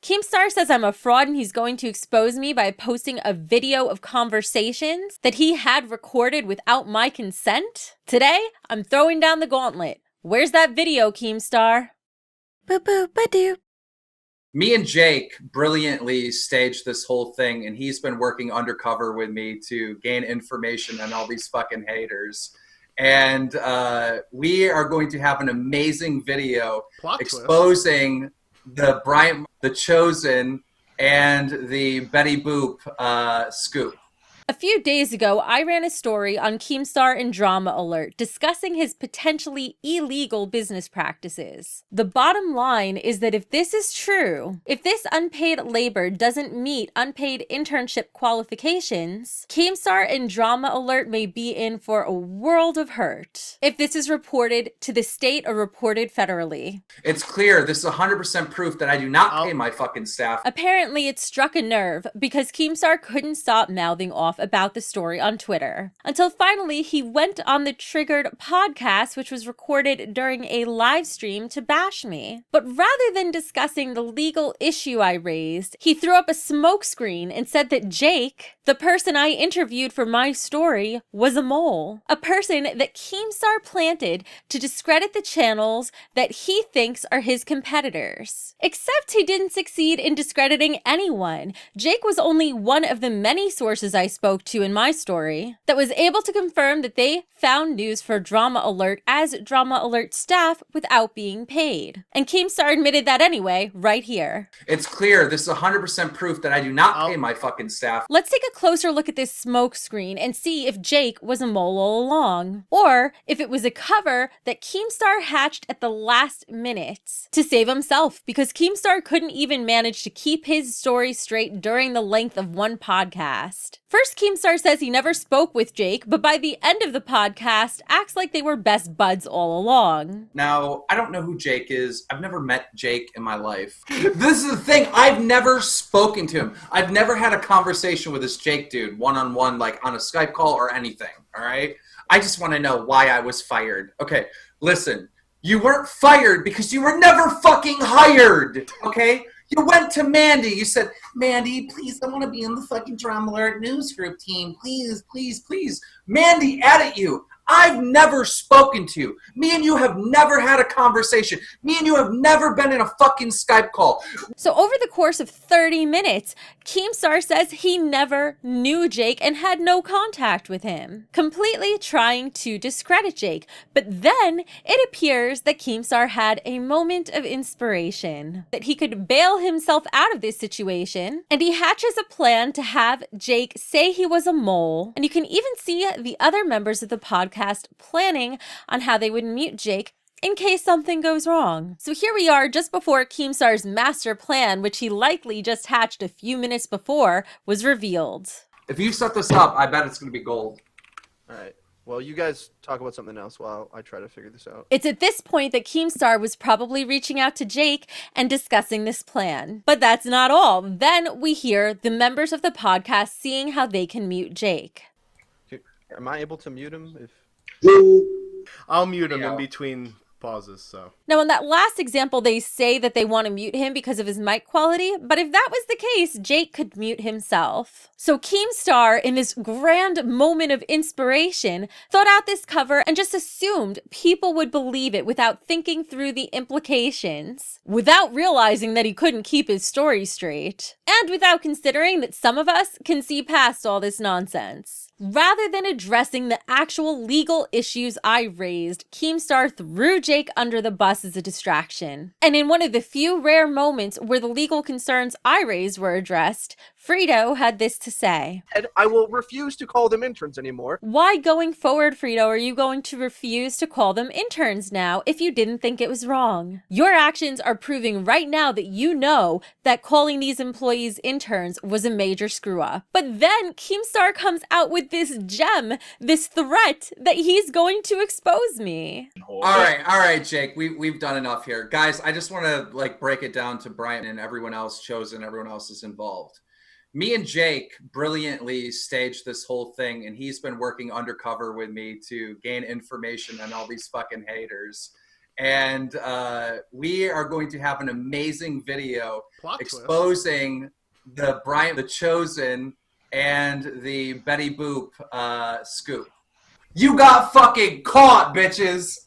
Keemstar says I'm a fraud and he's going to expose me by posting a video of conversations that he had recorded without my consent. Today, I'm throwing down the gauntlet. Where's that video, Keemstar? Boop boop ba-doop. Me and Jake brilliantly staged this whole thing, and he's been working undercover with me to gain information on all these fucking haters. And we are going to have an amazing video exposing the Bryant, the Chosen, and the Betty Boop scoop. A few days ago, I ran a story on Keemstar and Drama Alert discussing his potentially illegal business practices. The bottom line is that if this is true, if this unpaid labor doesn't meet unpaid internship qualifications, Keemstar and Drama Alert may be in for a world of hurt if this is reported to the state or reported federally. It's clear this is 100% proof that I do not pay my fucking staff. Apparently, it struck a nerve because Keemstar couldn't stop mouthing off about the story on Twitter, until finally he went on the Triggered podcast, which was recorded during a live stream, to bash me. But rather than discussing the legal issue I raised, he threw up a smokescreen and said that Jake, the person I interviewed for my story, was a mole. A person that Keemstar planted to discredit the channels that he thinks are his competitors. Except he didn't succeed in discrediting anyone. Jake was only one of the many sources I spoke to in my story that was able to confirm that they found news for Drama Alert as Drama Alert staff without being paid. And Keemstar admitted that anyway, right here. It's clear this is 100% proof that I do not pay my fucking staff. Let's take a closer look at this smoke screen and see if Jake was a mole all along, or if it was a cover that Keemstar hatched at the last minute to save himself, because Keemstar couldn't even manage to keep his story straight during the length of one podcast. First, Keemstar says he never spoke with Jake, but by the end of the podcast, acts like they were best buds all along. Now, I don't know who Jake is. I've never met Jake in my life. This is the thing. I've never spoken to him. I've never had a conversation with this Jake dude, one-on-one, like on a Skype call or anything, all right? I just want to know why I was fired. Okay, listen. You weren't fired because you were never fucking hired, okay? You went to Mandy. You said, Mandy, please, I want to be in the fucking Drama Alert news group team. Please, please, please. Mandy added you. I've never spoken to you. Me and you have never had a conversation. Me and you have never been in a fucking Skype call. So over the course of 30 minutes, Keemstar says he never knew Jake and had no contact with him, completely trying to discredit Jake. But then it appears that Keemstar had a moment of inspiration, that he could bail himself out of this situation, and he hatches a plan to have Jake say he was a mole. And you can even see the other members of the podcast planning on how they would mute Jake in case something goes wrong. So here we are just before Keemstar's master plan, which he likely just hatched a few minutes before, was revealed. If you set this up, I bet it's going to be gold. All right. Well, you guys talk about something else while I try to figure this out. It's at this point that Keemstar was probably reaching out to Jake and discussing this plan. But that's not all. Then we hear the members of the podcast seeing how they can mute Jake. Am I able to mute him? I'll mute him in between pauses, so. Now, in that last example, they say that they want to mute him because of his mic quality, but if that was the case, Jake could mute himself. So Keemstar, in this grand moment of inspiration, thought out this cover and just assumed people would believe it without thinking through the implications, without realizing that he couldn't keep his story straight, and without considering that some of us can see past all this nonsense. Rather than addressing the actual legal issues I raised, Keemstar threw Jake under the bus as a distraction. And in one of the few rare moments where the legal concerns I raised were addressed, Frito had this to say. And I will refuse to call them interns anymore. Why going forward, Frito, are you going to refuse to call them interns now if you didn't think it was wrong? Your actions are proving right now that you know that calling these employees interns was a major screw up. But then Keemstar comes out with this gem, this threat that he's going to expose me. All right, Jake, we've done enough here. Guys, I just want to break it down to Brian and everyone else chosen, everyone else is involved. Me and Jake brilliantly staged this whole thing, and he's been working undercover with me to gain information on all these fucking haters. and we are going to have an amazing video Plot twist. exposing the Brian, the Chosen, and the Betty Boop scoop. You got fucking caught, bitches.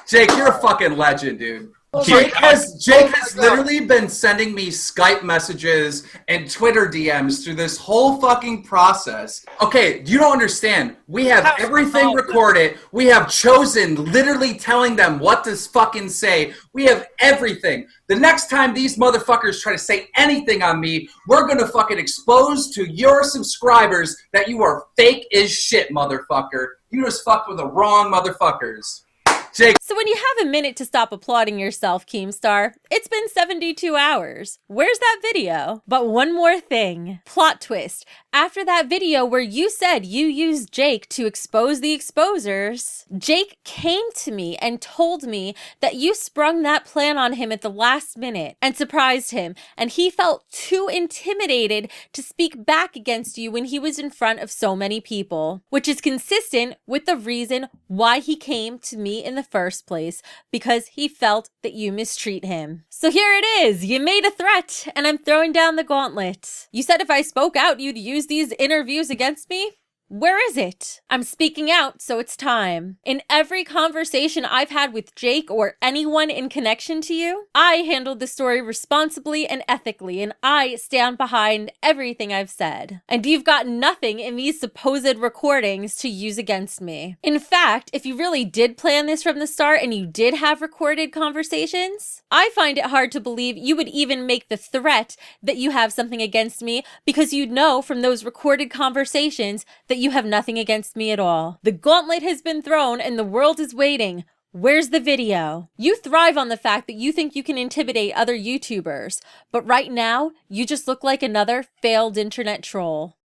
Jake, you're a fucking legend, dude. Jake has literally been sending me Skype messages and Twitter DMs through this whole fucking process. Okay, you don't understand. We have everything recorded. We have Chosen literally telling them what to fucking say. We have everything. The next time these motherfuckers try to say anything on me, we're gonna fucking expose to your subscribers that you are fake as shit, motherfucker. You just fucked with the wrong motherfuckers. Jake. So when you have a minute to stop applauding yourself, Keemstar, it's been 72 hours. Where's that video? But one more thing. Plot twist. After that video where you said you used Jake to expose the exposers, Jake came to me and told me that you sprung that plan on him at the last minute and surprised him, and he felt too intimidated to speak back against you when he was in front of so many people, which is consistent with the reason why he came to me in the first place, because he felt that you mistreat him. So here it is. You made a threat, and I'm throwing down the gauntlet. You said if I spoke out, you'd use these interviews against me? Where is it? I'm speaking out, so it's time. In every conversation I've had with Jake or anyone in connection to you, I handled the story responsibly and ethically, and I stand behind everything I've said. And you've got nothing in these supposed recordings to use against me. In fact, if you really did plan this from the start and you did have recorded conversations, I find it hard to believe you would even make the threat that you have something against me, because you'd know from those recorded conversations that you have nothing against me at all. The gauntlet has been thrown and the world is waiting. Where's the video? You thrive on the fact that you think you can intimidate other YouTubers, but right now, you just look like another failed internet troll.